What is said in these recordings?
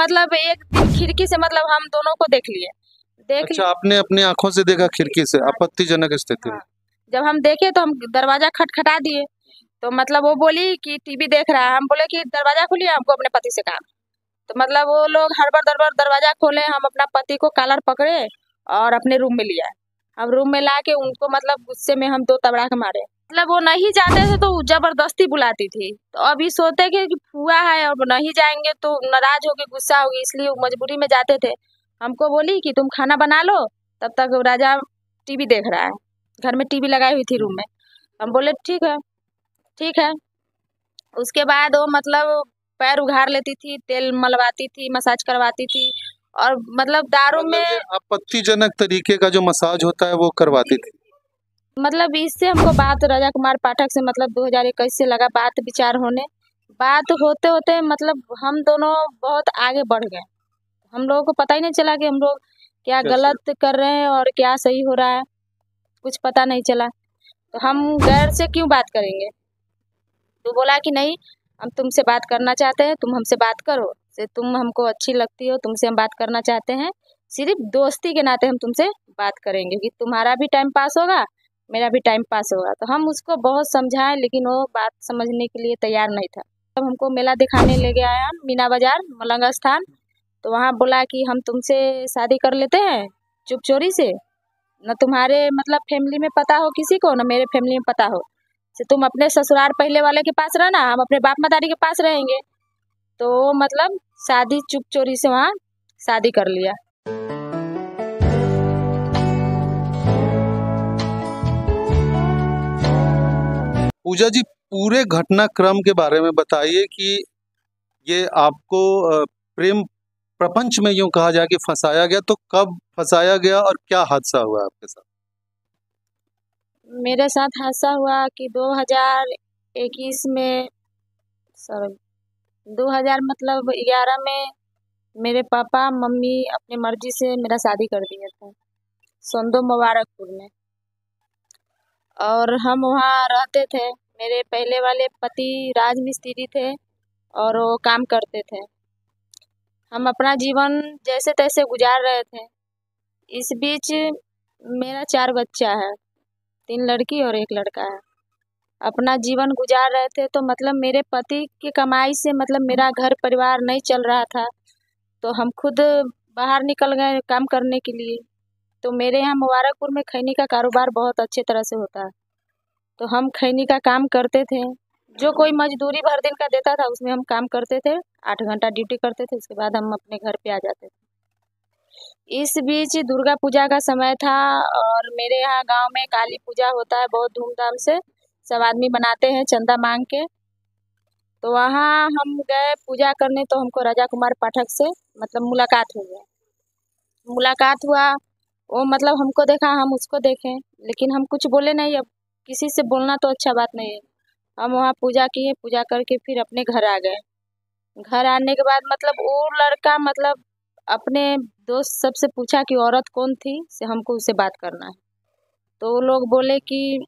मतलब एक दिन खिड़की से मतलब हम दोनों को देख लिए। अच्छा, आपने अपनी आंखों से देखा खिड़की से? आपत्तिजनक स्थिति में। हाँ, जब हम देखे तो हम दरवाजा खटखटा दिए, तो मतलब वो बोली कि टीवी देख रहा है। हम बोले कि दरवाजा खोलिए, हमको अपने पति से काम। तो मतलब वो लोग हड़बड़ दरवाजा खोले, हम अपना पति को कॉलर पकड़े और अपने रूम में लिया। हम रूम में ला के उनको मतलब गुस्से में हम 2 तबड़ाक मारे। मतलब वो नहीं जाते थे तो जबरदस्ती बुलाती थी। तो अभी सोते कि फुआ है और नहीं जाएंगे तो नाराज होगी, गुस्सा होगी, इसलिए वो मजबूरी में जाते थे। हमको बोली कि तुम खाना बना लो, तब तक राजा टीवी देख रहा है। घर में टीवी लगाई हुई थी रूम में। हम बोले ठीक है, ठीक है। उसके बाद वो मतलब पैर उघाड़ लेती थी, तेल मलवाती थी, मसाज करवाती थी और मतलब दारू मतलब में ये आपत्तिजनक तरीके का जो मसाज होता है वो करवाती थी। मतलब इससे हमको बात राजा कुमार पाठक से मतलब 2021 से लगा बात विचार होने। बात होते होते मतलब हम दोनों बहुत आगे बढ़ गए। हम लोगों को पता ही नहीं चला कि हम लोग क्या गलत कर रहे हैं और क्या सही हो रहा है, कुछ पता नहीं चला। तो हम गैर से क्यों बात करेंगे? तो बोला कि नहीं, हम तुमसे बात करना चाहते हैं, तुम हमसे बात करो। से तुम हमको अच्छी लगती हो, तुमसे हम बात करना चाहते हैं। सिर्फ दोस्ती के नाते हम तुमसे बात करेंगे कि तुम्हारा भी टाइम पास होगा, मेरा भी टाइम पास होगा। तो हम उसको बहुत समझाएं, लेकिन वो बात समझने के लिए तैयार नहीं था। तब हमको मेला दिखाने ले गया है मीना बाजार मलंग स्थान। तो वहाँ बोला कि हम तुमसे शादी कर लेते हैं चुप चोरी से, न तुम्हारे मतलब फैमिली में पता हो किसी को, न मेरे फैमिली में पता हो। से तुम अपने ससुराल पहले वाले के पास रहना, हम अपने बाप मतारी के पास रहेंगे। तो मतलब शादी चुप चोरी से वहाँ शादी कर लिया। पूजा जी, पूरे घटनाक्रम के बारे में बताइए कि ये आपको प्रेम प्रपंच में यूं कहा जाए कि फंसाया गया, तो कब फंसाया गया और क्या हादसा हुआ आपके साथ? मेरे साथ हादसा हुआ कि 2021 में, सॉरी 2000 मतलब 11 में मेरे पापा मम्मी अपनी मर्जी से मेरा शादी कर दिए थे सोंदो मुबारकपुर में। और हम वहाँ रहते थे। मेरे पहले वाले पति राजमिस्त्री थे और वो काम करते थे। हम अपना जीवन जैसे तैसे गुजार रहे थे। इस बीच मेरा 4 बच्चा है, 3 लड़की और 1 लड़का है। अपना जीवन गुजार रहे थे तो मतलब मेरे पति की कमाई से मतलब मेरा घर परिवार नहीं चल रहा था। तो हम खुद बाहर निकल गए काम करने के लिए। तो मेरे यहाँ मुबारकपुर में खैनी का कारोबार बहुत अच्छे तरह से होता है। तो हम खैनी का काम करते थे। जो कोई मजदूरी भर दिन का देता था उसमें हम काम करते थे। 8 घंटा ड्यूटी करते थे, उसके बाद हम अपने घर पे आ जाते थे। इस बीच दुर्गा पूजा का समय था और मेरे यहाँ गांव में काली पूजा होता है बहुत धूमधाम से। सब आदमी बनाते हैं चंदा मांग के। तो वहाँ हम गए पूजा करने, तो हमको राजा कुमार पाठक से मतलब मुलाकात हो गया। मुलाकात हुआ, वो मतलब हमको देखा, हम उसको देखें, लेकिन हम कुछ बोले नहीं। अब किसी से बोलना तो अच्छा बात नहीं है। हम वहाँ पूजा किए, पूजा करके फिर अपने घर आ गए। घर आने के बाद मतलब वो लड़का मतलब अपने दोस्त सबसे पूछा कि औरत कौन थी, से हमको उससे बात करना है। तो वो लोग बोले कि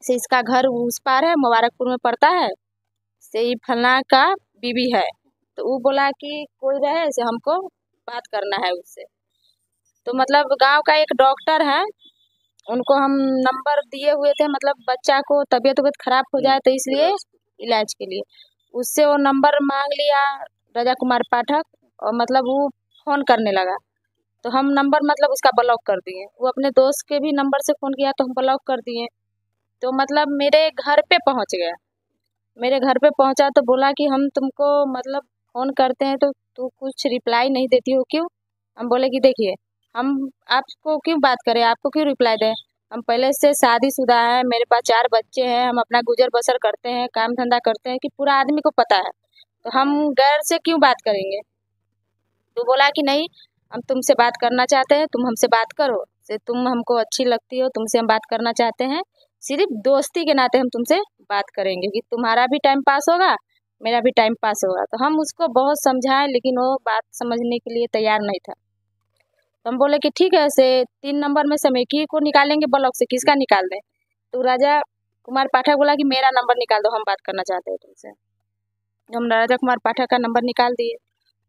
से इसका घर उस पार है, मुबारकपुर में पड़ता है, से ये फलना का बीवी है। तो वो बोला कि कोई रहे, से हमको बात करना है उससे। तो मतलब गांव का एक डॉक्टर है, उनको हम नंबर दिए हुए थे, मतलब बच्चा को तबीयत खराब हो जाए तो इसलिए इलाज के लिए। उससे वो नंबर मांग लिया राजा कुमार पाठक, और मतलब वो फ़ोन करने लगा। तो हम नंबर मतलब उसका ब्लॉक कर दिए। वो अपने दोस्त के भी नंबर से फ़ोन किया तो हम ब्लॉक कर दिए। तो मतलब मेरे घर पे पहुंच गया। मेरे घर पे पहुंचा तो बोला कि हम तुमको मतलब फ़ोन करते हैं तो तू कुछ रिप्लाई नहीं देती हो, क्यों? हम बोले कि देखिए, हम आपको क्यों बात करें, आपको क्यों रिप्लाई दें? हम पहले से शादीशुदा हैं, मेरे पास 4 बच्चे हैं, हम अपना गुजर बसर करते हैं, काम धंधा करते हैं कि पूरा आदमी को पता है। तो हम गैर से क्यों बात करेंगे? तो बोला कि नहीं, हम तुमसे बात करना चाहते हैं, तुम हमसे बात करो। से तुम हमको अच्छी लगती हो, तुमसे हम बात करना चाहते हैं। सिर्फ दोस्ती के नाते हम तुमसे बात करेंगे कि तुम्हारा भी टाइम पास होगा, मेरा भी टाइम पास होगा। तो हम उसको बहुत समझाएं, लेकिन वो बात समझने के लिए तैयार नहीं था। तो हम बोले कि ठीक है, से 3 नंबर में से हम एक ही को निकालेंगे ब्लॉक से, किसका निकाल दें? तो राजा कुमार पाठक बोला कि मेरा नंबर निकाल दो, हम बात करना चाहते हैं तुमसे। हम राजा कुमार पाठक का नंबर निकाल दिए।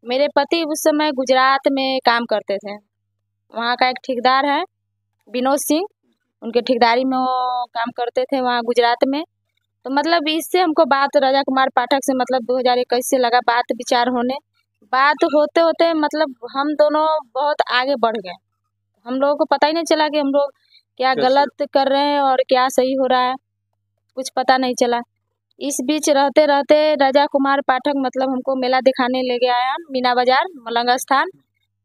मेरे पति उस समय गुजरात में काम करते थे। वहाँ का एक ठेकेदार है विनोद सिंह, उनके ठेकेदारी में वो काम करते थे वहाँ गुजरात में। तो मतलब इससे हमको बात राजा कुमार पाठक से मतलब 2021 से लगा बात विचार होने। बात होते होते मतलब हम दोनों बहुत आगे बढ़ गए। हम लोगों को पता ही नहीं चला कि हम लोग क्या गलत कर रहे हैं और क्या सही हो रहा है, कुछ पता नहीं चला। इस बीच रहते रहते राजा कुमार पाठक मतलब हमको मेला दिखाने ले गया है मीना बाजार मलंग स्थान।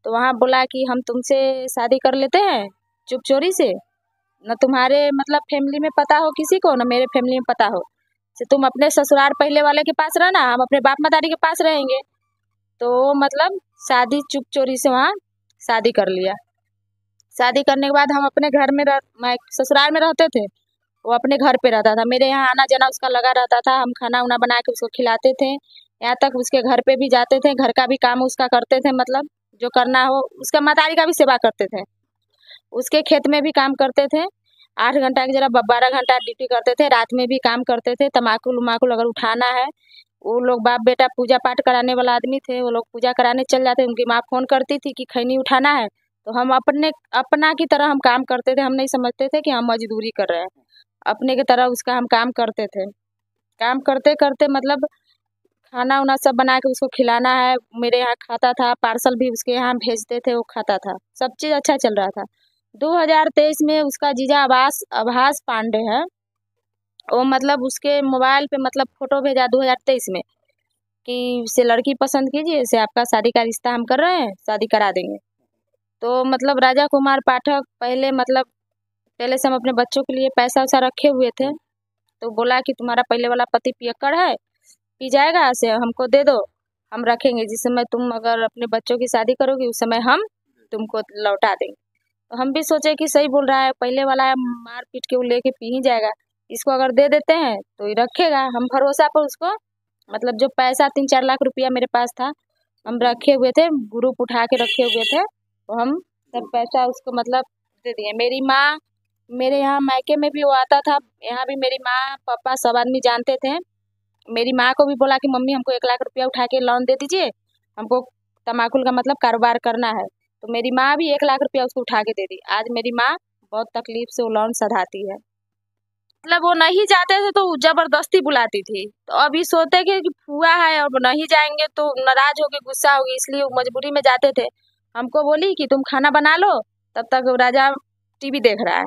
तो वहाँ बोला कि हम तुमसे शादी कर लेते हैं चुप चोरी से, न तुम्हारे मतलब फैमिली में पता हो किसी को, न मेरे फैमिली में पता हो, से तुम अपने ससुराल पहले वाले के पास रहना, हम अपने बाप मदारी के पास रहेंगे। तो मतलब शादी चुप चोरी से वहाँ शादी कर लिया। शादी करने के बाद हम अपने घर में मैं ससुराल में रहते थे, वो अपने घर पे रहता था। मेरे यहाँ आना जाना उसका लगा रहता था, हम खाना उना बना के उसको खिलाते थे, यहाँ तक उसके घर पे भी जाते थे, घर का भी काम उसका करते थे, मतलब जो करना हो उसका मतारी का भी सेवा करते थे, उसके खेत में भी काम करते थे। 8 घंटा की जगह 12 घंटा ड्यूटी करते थे, रात में भी काम करते थे। तम्बाकू उमाकुल अगर उठाना है, वो लोग बाप बेटा पूजा पाठ कराने वाला आदमी थे, वो लोग पूजा कराने चल जाते। उनकी माँ फोन करती थी कि खैनी उठाना है, तो हम अपना की तरह हम काम करते थे। हम नहीं समझते थे कि हम मजदूरी कर रहे हैं, अपने की तरह उसका हम काम करते थे। काम करते करते मतलब खाना उना सब बना के उसको खिलाना है, मेरे यहाँ खाता था, पार्सल भी उसके यहाँ भेजते थे, वो खाता था, सब चीज़ अच्छा चल रहा था। 2023 में उसका जीजा आभास पांडे है, वो मतलब उसके मोबाइल पे मतलब फोटो भेजा 2023 में कि इसे लड़की पसंद कीजिए, इसे आपका शादी का रिश्ता हम कर रहे हैं, शादी करा देंगे। तो मतलब राजा कुमार पाठक पहले से हम अपने बच्चों के लिए पैसा वैसा रखे हुए थे। तो बोला कि तुम्हारा पहले वाला पति पियक्कड़ है, पी जाएगा, से हमको दे दो, हम रखेंगे, जिस समय तुम अगर अपने बच्चों की शादी करोगी उस समय हम तुमको लौटा देंगे। तो हम भी सोचे कि सही बोल रहा है, पहले वाला है, मार पीट के वो लेके पी ही जाएगा, इसको अगर दे देते हैं तो ये रखेगा। हम भरोसा पर उसको मतलब जो पैसा 3-4 लाख रुपया मेरे पास था, हम रखे हुए थे, ग्रुप उठा के रखे हुए थे, तो हम सब पैसा उसको मतलब दे दिए। मेरी माँ, मेरे यहाँ मायके में भी वो आता था, यहाँ भी मेरी माँ पापा सब आदमी जानते थे। मेरी माँ को भी बोला कि मम्मी हमको 1 लाख रुपया उठा के लोन दे दीजिए, हमको तमाकुल का मतलब कारोबार करना है। तो मेरी माँ भी 1 लाख रुपया उसको उठा के दे दी। आज मेरी माँ बहुत तकलीफ से वो लोन सधाती है। मतलब वो नहीं जाते थे तो जबरदस्ती बुलाती थी, तो अभी सोचते कि फुआ है और नहीं जाएंगे तो नाराज होगी, गुस्सा होगी, इसलिए वो मजबूरी में जाते थे। हमको बोली कि तुम खाना बना लो, तब तक राजा टीवी देख रहा है,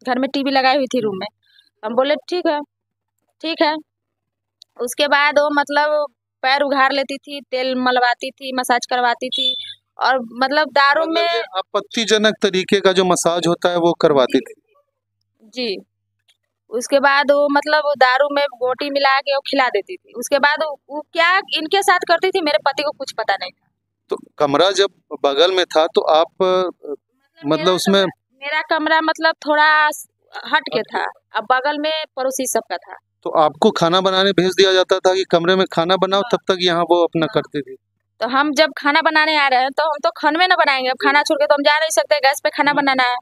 घर में टीवी लगाई हुई थी रूम में। हम बोले ठीक है, ठीक है। उसके बाद वो मतलब पैर उघार लेती थी, तेल मलवाती थी, मसाज करवाती थी, और मतलब दारू मतलब में ये आपत्तिजनक तरीके का जो मसाज होता है वो करवाती थी। जी। उसके बाद वो मतलब वो दारू में गोटी मिला के वो खिला देती थी। उसके बाद वो क्या इनके साथ करती थी, मेरे पति को कुछ पता नहीं था। तो कमरा जब बगल में था तो आप मतलब उसमें मेरा कमरा मतलब थोड़ा हट के था, अब बगल में पड़ोसी सबका था। तो आपको खाना बनाने भेज दिया जाता था कि कमरे में खाना बनाओ, तब तक यहाँ वो अपना करती थी। तो हम जब खाना बनाने आ रहे हैं तो हम तो खाने में ना बनाएंगे, अब खाना छोड़ के तो हम जा नहीं सकते, गैस पे खाना बनाना है।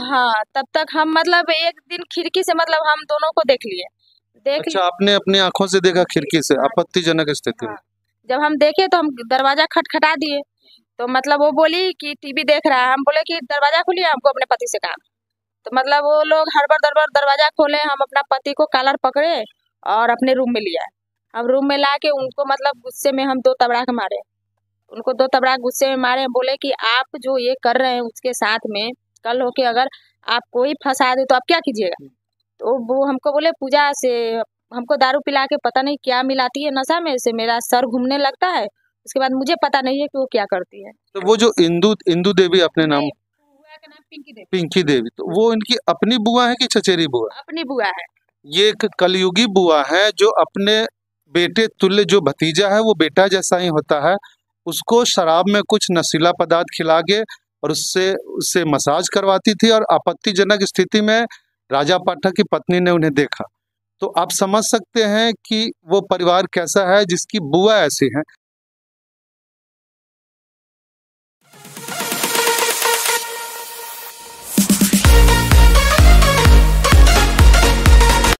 हाँ, तब तक हम मतलब एक दिन खिड़की से मतलब हम दोनों को देख लिए। अच्छा, आपने अपनी आंखों से देखा खिड़की से? हाँ, आपत्तिजनक स्थिति में। हाँ। जब हम देखे तो हम दरवाजा खटखटा दिए, तो मतलब वो बोली कि टीवी देख रहा है, हम बोले कि दरवाजा खोलिए, हमको अपने पति से काम। तो मतलब वो लोग हड़बड़ दड़बड़ दरवाजा खोले, हम अपना पति को कॉलर पकड़े और अपने रूम में लिया। हम रूम में ला के उनको मतलब गुस्से में हम 2 तबड़ाक मारे, उनको 2 तबड़ाक गुस्से में मारे, बोले कि आप जो ये कर रहे हैं उसके साथ में कल होके अगर आप कोई फंसा दे तो आप क्या कीजिएगा। तो वो हमको बोले पूजा से हमको दारू पिला के पता नहीं क्या मिलाती है नशा में, से मेरा सर घूमने लगता है, उसके बाद मुझे पता नहीं है कि वो क्या करती है। तो वो जो इंदु इंदु देवी अपने नाम, बुआ का नाम पिंकी देवी। पिंकी देवी, तो वो इनकी अपनी बुआ है कि चचेरी बुआ? अपनी बुआ है। ये एक कलयुगी बुआ है जो अपने बेटे तुल्य, जो भतीजा है वो बेटा जैसा ही होता है, उसको शराब में कुछ नशीला पदार्थ खिला के और उससे उससे मसाज करवाती थी। और आपत्तिजनक स्थिति में राजा पाठक की पत्नी ने उन्हें देखा। तो आप समझ सकते हैं कि वो परिवार कैसा है जिसकी बुआ ऐसी है।